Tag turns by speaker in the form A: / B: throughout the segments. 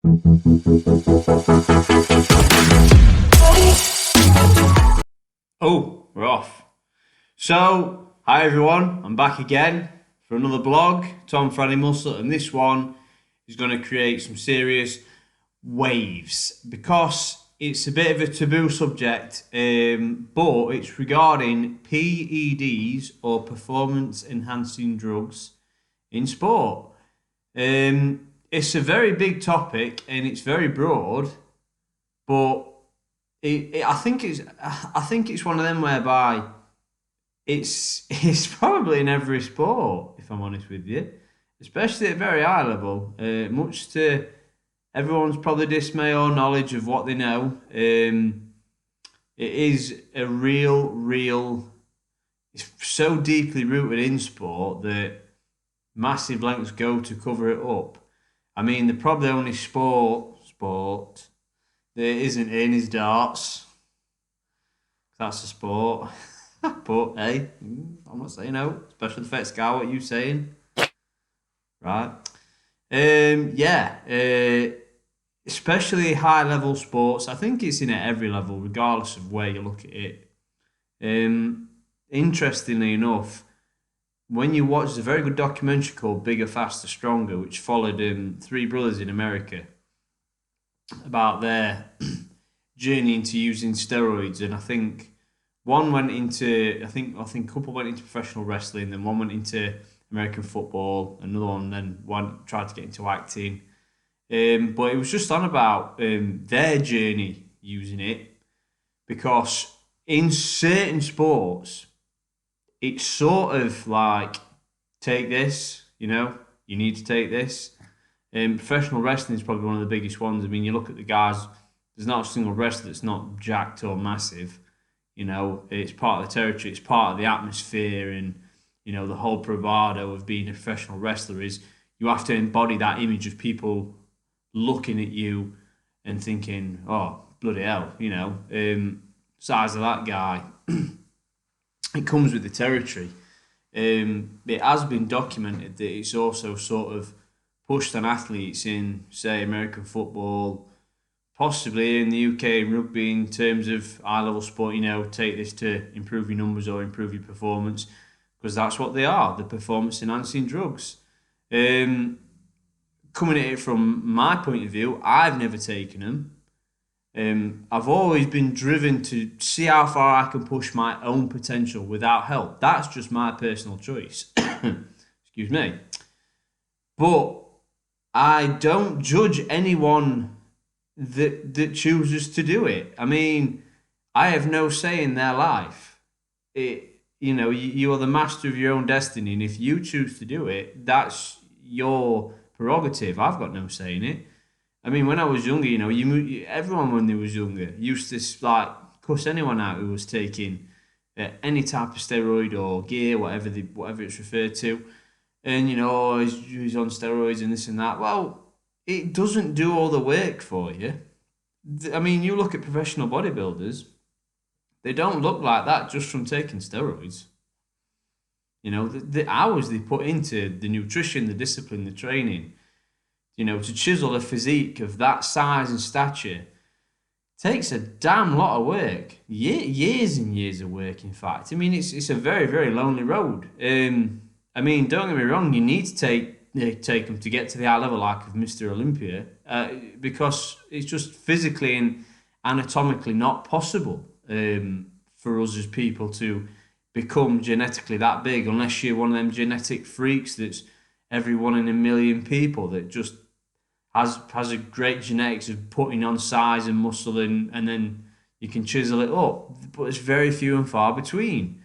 A: Oh, we're off. So, hi everyone, I'm back again for another blog, Tom Franny Muscle, and this one is going to create some serious waves because it's a bit of a taboo subject, but it's regarding PEDs or performance enhancing drugs in sport. It's a very big topic and it's very broad, but I think it's one of them whereby it's probably in every sport, if I'm honest with you, especially at very high level. Much to everyone's probably dismay or knowledge of what they know. It is a real. It's so deeply rooted in sport that massive lengths go to cover it up. I mean, the probably only sport that isn't in is darts. That's a sport. But hey, I'm not saying no. Special effects guy, what are you saying? Right. Yeah. Especially high level sports. I think it's in at every level, regardless of where you look at it. Interestingly enough, when you watch a very good documentary called Bigger, Faster, Stronger, which followed three brothers in America about their journey into using steroids, and I think one went into I think a couple went into professional wrestling, then one went into American football, another one then one tried to get into acting. But it was just on about their journey using it because in certain sports it's sort of like take this, you need to take this. Professional wrestling is probably one of the biggest ones. I mean, you look at the guys. There's not a single wrestler that's not jacked or massive. It's part of the territory. It's part of the atmosphere, and the whole bravado of being a professional wrestler is you have to embody that image of people looking at you and thinking, "Oh, bloody hell!" Size of that guy. It comes with the territory. It has been documented that it's also sort of pushed on athletes in, say, American football, possibly in the UK and rugby in terms of high level sport, take this to improve your numbers or improve your performance, because that's what they are, the performance enhancing drugs. Coming at it from my point of view, I've never taken them. I've always been driven to see how far I can push my own potential without help. That's just my personal choice. Excuse me. But I don't judge anyone that chooses to do it. I mean, I have no say in their life. You are the master of your own destiny, and if you choose to do it, that's your prerogative. I've got no say in it. I mean, when I was younger, everyone when they was younger used to like cuss anyone out who was taking any type of steroid or gear, whatever it's referred to, and oh, he's on steroids and this and that. Well, it doesn't do all the work for you. I mean, you look at professional bodybuilders; they don't look like that just from taking steroids. The hours they put into the nutrition, the discipline, the training, to chisel a physique of that size and stature takes a damn lot of work. Years and years of work, in fact. I mean, it's a very, very lonely road. I mean, don't get me wrong, you need to take them to get to the high level like of Mr. Olympia because it's just physically and anatomically not possible for us as people to become genetically that big unless you're one of them genetic freaks that's every one in a million people that just has a great genetics of putting on size and muscle and then you can chisel it up. But it's very few and far between.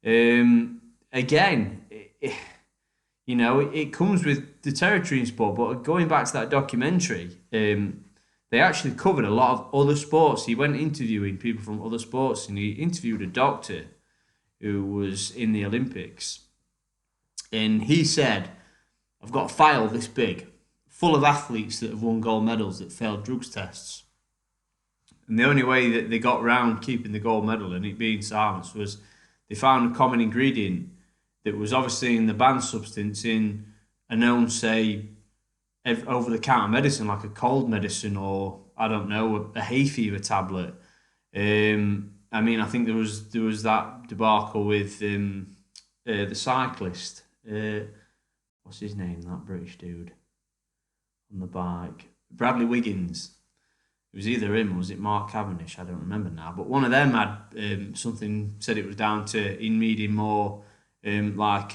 A: Again, it comes with the territory in sport. But going back to that documentary, they actually covered a lot of other sports. He went interviewing people from other sports, and he interviewed a doctor who was in the Olympics. And he said, I've got a file this big, full of athletes that have won gold medals that failed drugs tests. And the only way that they got round keeping the gold medal and it being silenced was they found a common ingredient that was obviously in the banned substance in a known, say, over-the-counter medicine like a cold medicine or I don't know a hay fever tablet. I mean, I think there was that debacle with the cyclist. What's his name? That British dude on the bike, Bradley Wiggins. It was either him or was it Mark Cavendish? I don't remember now. But one of them had something said it was down to in needing more like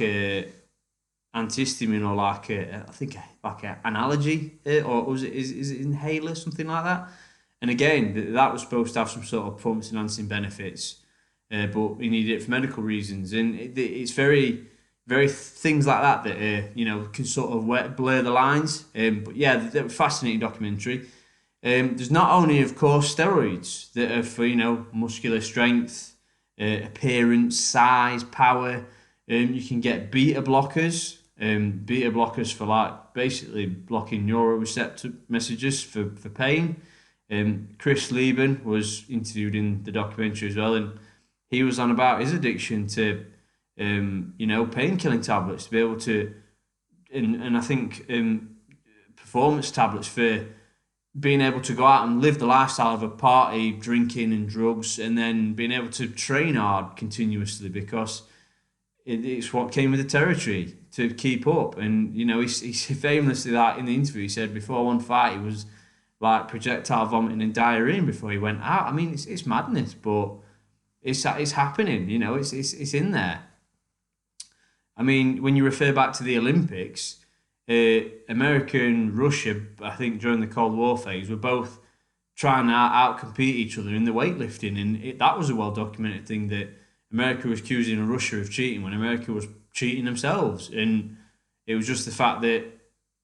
A: antihistamine or like I think like an allergy or was it is it inhaler something like that. And again, that was supposed to have some sort of performance enhancing benefits, but he needed it for medical reasons. And it's very things like that that can sort of blur the lines. But yeah, they're a fascinating documentary. There's not only, of course, steroids that are for muscular strength, appearance, size, power. You can get beta blockers. Beta blockers for like basically blocking neuroreceptor messages for pain. Chris Lieben was interviewed in the documentary as well, and he was on about his addiction to pain-killing tablets to be able to, and I think performance tablets for being able to go out and live the lifestyle of a party, drinking and drugs, and then being able to train hard continuously because it's what came with the territory to keep up. And he's famously, like in the interview, he said before one fight he was like projectile vomiting and diarrhea before he went out. I mean, it's madness, but it's happening. It's in there. I mean, when you refer back to the Olympics, America and Russia, I think during the Cold War phase, were both trying to outcompete each other in the weightlifting, and that was a well documented thing that America was accusing Russia of cheating when America was cheating themselves, and it was just the fact that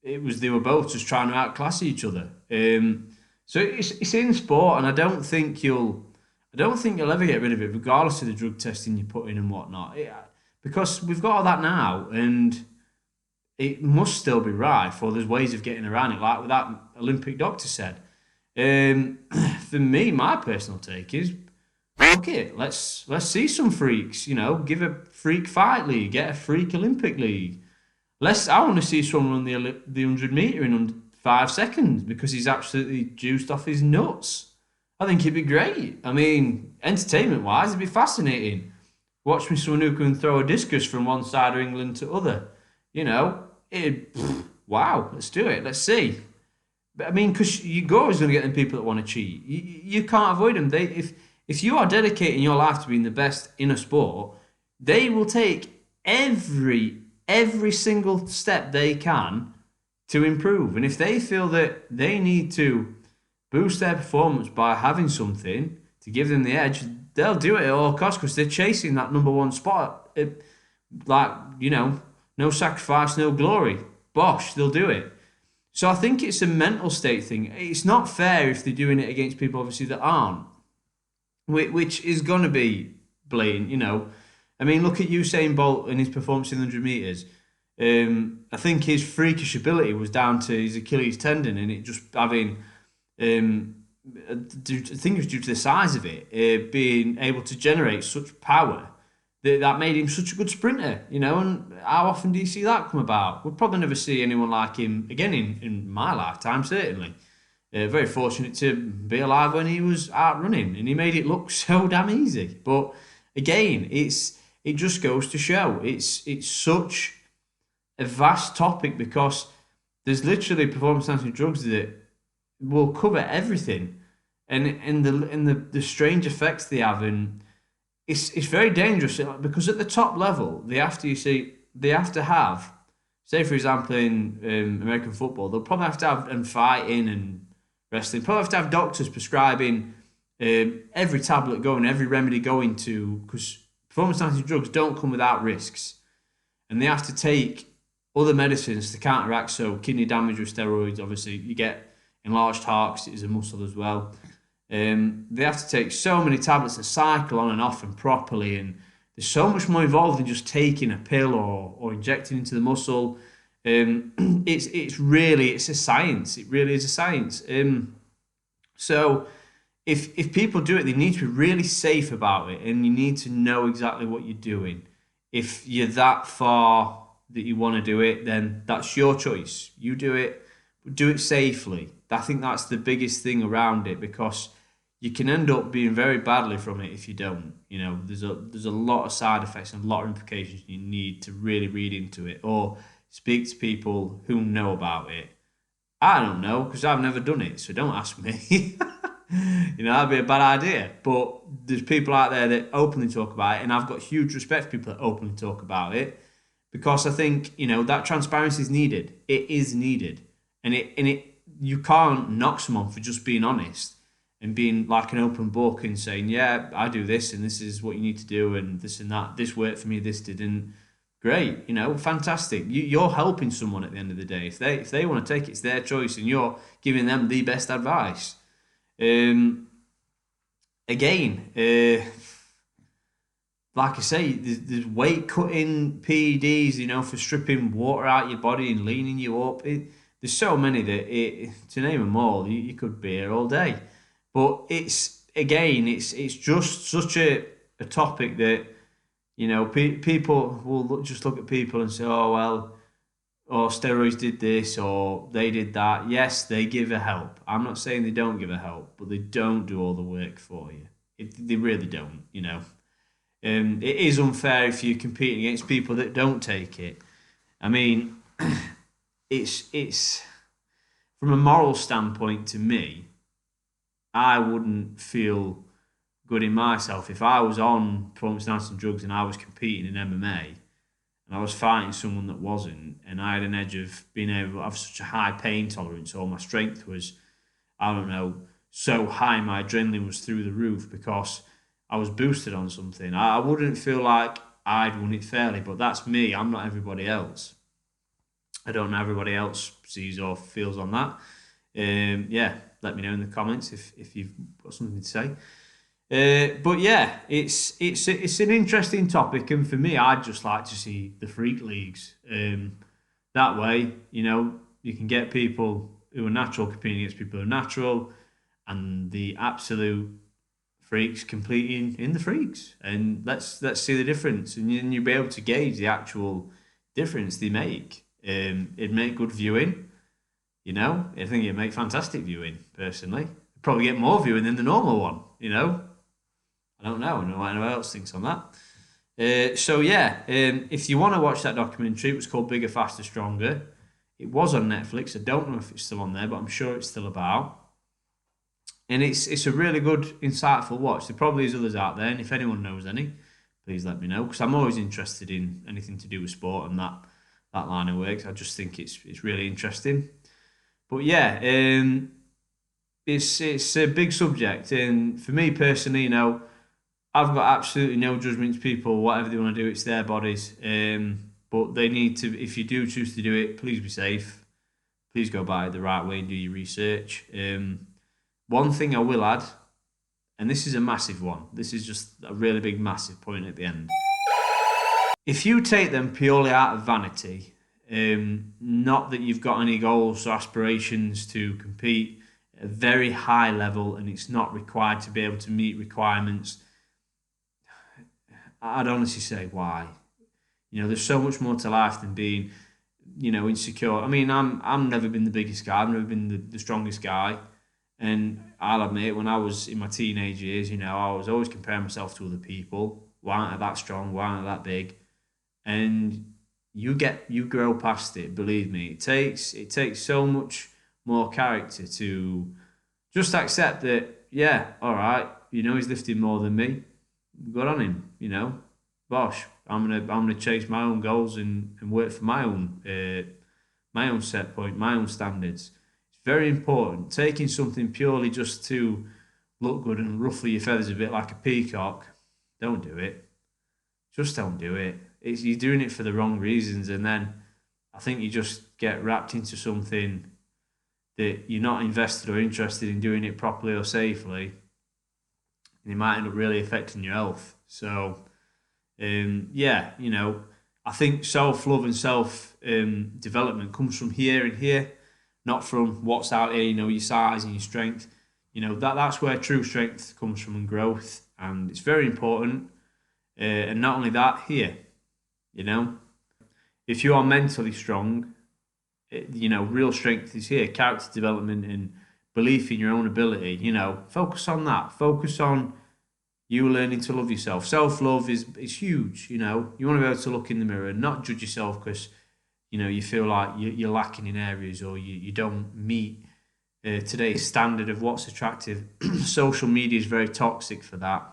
A: they were both just trying to outclass each other. So it's in sport, and I don't think you'll ever get rid of it, regardless of the drug testing you put in and whatnot, because we've got all that now, and it must still be rife, or there's ways of getting around it, like what that Olympic doctor said. For me, my personal take is, fuck it, let's see some freaks. Give a freak fight league, get a freak Olympic league. I want to see someone run the 100 meter in under 5 seconds because he's absolutely juiced off his nuts. I think it'd be great. I mean, entertainment wise, it'd be fascinating. Watch me someone who can throw a discus from one side of England to other. Wow, let's do it. Let's see. But I mean, because you're always going to get them people that want to cheat. You can't avoid them. If you are dedicating your life to being the best in a sport, they will take every single step they can to improve. And if they feel that they need to boost their performance by having something to give them the edge, they'll do it at all costs because they're chasing that number one spot. No sacrifice, no glory. Bosh, they'll do it. So I think it's a mental state thing. It's not fair if they're doing it against people, obviously, that aren't, which is going to be blatant, I mean, look at Usain Bolt and his performance in the 100 metres. I think his freakish ability was down to his Achilles tendon and it just having, I think it was due to the size of it, being able to generate such power that made him such a good sprinter, and how often do you see that come about? We'll probably never see anyone like him again in my lifetime, certainly. Very fortunate to be alive when he was out running and he made it look so damn easy. But again, it just goes to show it's such a vast topic because there's literally performance enhancing drugs that will cover everything and the strange effects they have, and it's very dangerous because at the top level they have to have, say for example in American football, they'll probably have to have, and fighting and wrestling, probably have to have doctors prescribing every tablet going, every remedy going to, because performance enhancing drugs don't come without risks, and they have to take other medicines to counteract. So kidney damage with steroids, obviously you get enlarged heart because it is a muscle as well. They have to take so many tablets and cycle on and off and properly, and there's so much more involved than just taking a pill or injecting into the muscle. It's a science. It really is a science. So if people do it, they need to be really safe about it, and you need to know exactly what you're doing. If you're that far that you want to do it, then that's your choice. You do it, do it safely. I think that's the biggest thing around it, because you can end up being very badly from it if you don't. There's a lot of side effects and a lot of implications. You need to really read into it or speak to people who know about it. I don't know because I've never done it, so don't ask me. That'd be a bad idea. But there's people out there that openly talk about it, and I've got huge respect for people that openly talk about it, because I think that transparency is needed. It is needed, and it you can't knock someone for just being honest and being like an open book and saying, yeah, I do this and this is what you need to do and this and that. This worked for me. This didn't. Great, fantastic. You're helping someone at the end of the day. If they want to take it, it's their choice, and you're giving them the best advice. Again, like I say, there's weight cutting PEDs, for stripping water out your body and leaning you up. There's so many that to name them all, you could be here all day. But it's just such a topic that people will just look at people and say, oh well, or steroids did this or they did that. Yes, they give a help. I'm not saying they don't give a help, but they don't do all the work for you. They really don't. It is unfair if you're competing against people that don't take it. I mean, it's from a moral standpoint, to me, I wouldn't feel good in myself if I was on performance-enhancing drugs and I was competing in MMA and I was fighting someone that wasn't, and I had an edge of being able to have such a high pain tolerance, or my strength was, I don't know, so high, my adrenaline was through the roof because I was boosted on something. I wouldn't feel like I'd won it fairly, but that's me. I'm not everybody else. I don't know how everybody else sees or feels on that. Yeah, let me know in the comments if you've got something to say. But yeah, it's an interesting topic, and for me, I'd just like to see the freak leagues. That way, you can get people who are natural competing against people who are natural, and the absolute freaks competing in the freaks, and let's see the difference, and you'll be able to gauge the actual difference they make. It'd make good viewing. I think it'd make fantastic viewing. Personally, probably get more viewing than the normal one. I don't know. I don't know what anyone else thinks on that. So yeah, if you want to watch that documentary, it was called Bigger, Faster, Stronger. It was on Netflix. I don't know if it's still on there, but I'm sure it's still about. And it's a really good, insightful watch. There probably is others out there, and if anyone knows any, please let me know, because I'm always interested in anything to do with sport and that line of work. I just think it's really interesting. But yeah, it's a big subject, and for me personally, I've got absolutely no judgment to people. Whatever they want to do, it's their bodies. But they need to, if you do choose to do it, please be safe. Please go about it the right way and do your research. One thing I will add, and this is a massive one. This is just a really big, massive point at the end. If you take them purely out of vanity, not that you've got any goals or aspirations to compete at a very high level and it's not required to be able to meet requirements, I'd honestly say why. There's so much more to life than being, insecure. I mean, I'm never been the biggest guy. I've never been the strongest guy. And I'll admit, when I was in my teenage years, I was always comparing myself to other people. Why aren't I that strong? Why aren't I that big? And you grow past it. Believe me, it takes so much more character to just accept that. Yeah, all right. He's lifting more than me. Good on him. Bosh. I'm gonna chase my own goals and work for my own set point, my own standards. It's very important. Taking something purely just to look good and ruffle your feathers a bit like a peacock, don't do it. Just don't do it. You're doing it for the wrong reasons, and then I think you just get wrapped into something that you're not invested or interested in doing it properly or safely, and it might end up really affecting your health. So, yeah, I think self-love and self-development comes from here and here, not from what's out here, your size and your strength. That's where true strength comes from and growth, and it's very important. And not only that, here, if you are mentally strong, Real strength is here, character development and belief in your own ability. Focus on that. Focus on you learning to love yourself. Self love is huge. You want to be able to look in the mirror and not judge yourself because you feel like you're lacking in areas or you don't meet today's standard of what's attractive. Social media is very toxic for that.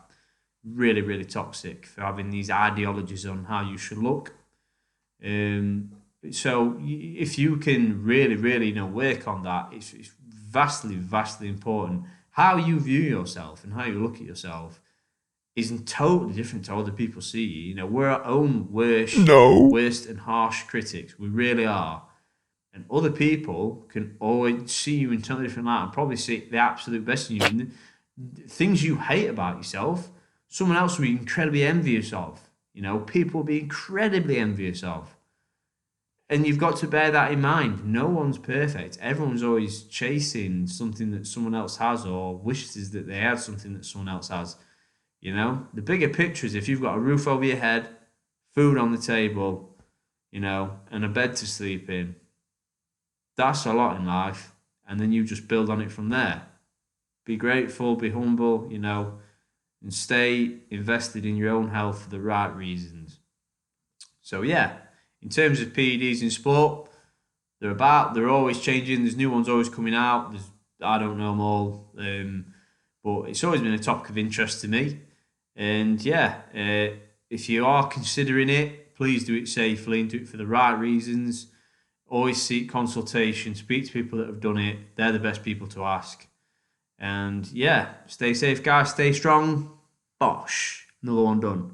A: Really, really toxic for having these ideologies on how you should look. Um, so if you can really, really, work on that, it's vastly, vastly important. How you view yourself and how you look at yourself is totally different to how other people see you. We're our own
B: No.
A: worst and harsh critics. We really are. And other people can always see you in totally different light and probably see the absolute best in you. And things you hate about yourself, someone else will be incredibly envious of. People will be incredibly envious of. And you've got to bear that in mind. No one's perfect. Everyone's always chasing something that someone else has or wishes that they had something that someone else has. The bigger picture is if you've got a roof over your head, food on the table, and a bed to sleep in, that's a lot in life. And then you just build on it from there. Be grateful, be humble, and stay invested in your own health for the right reasons. So, yeah, in terms of PEDs in sport, they're always changing. There's new ones always coming out. I don't know them all. But it's always been a topic of interest to me. And yeah, if you are considering it, please do it safely and do it for the right reasons. Always seek consultation, speak to people that have done it. They're the best people to ask. And yeah, stay safe, guys. Stay strong. Bosh. Another one done.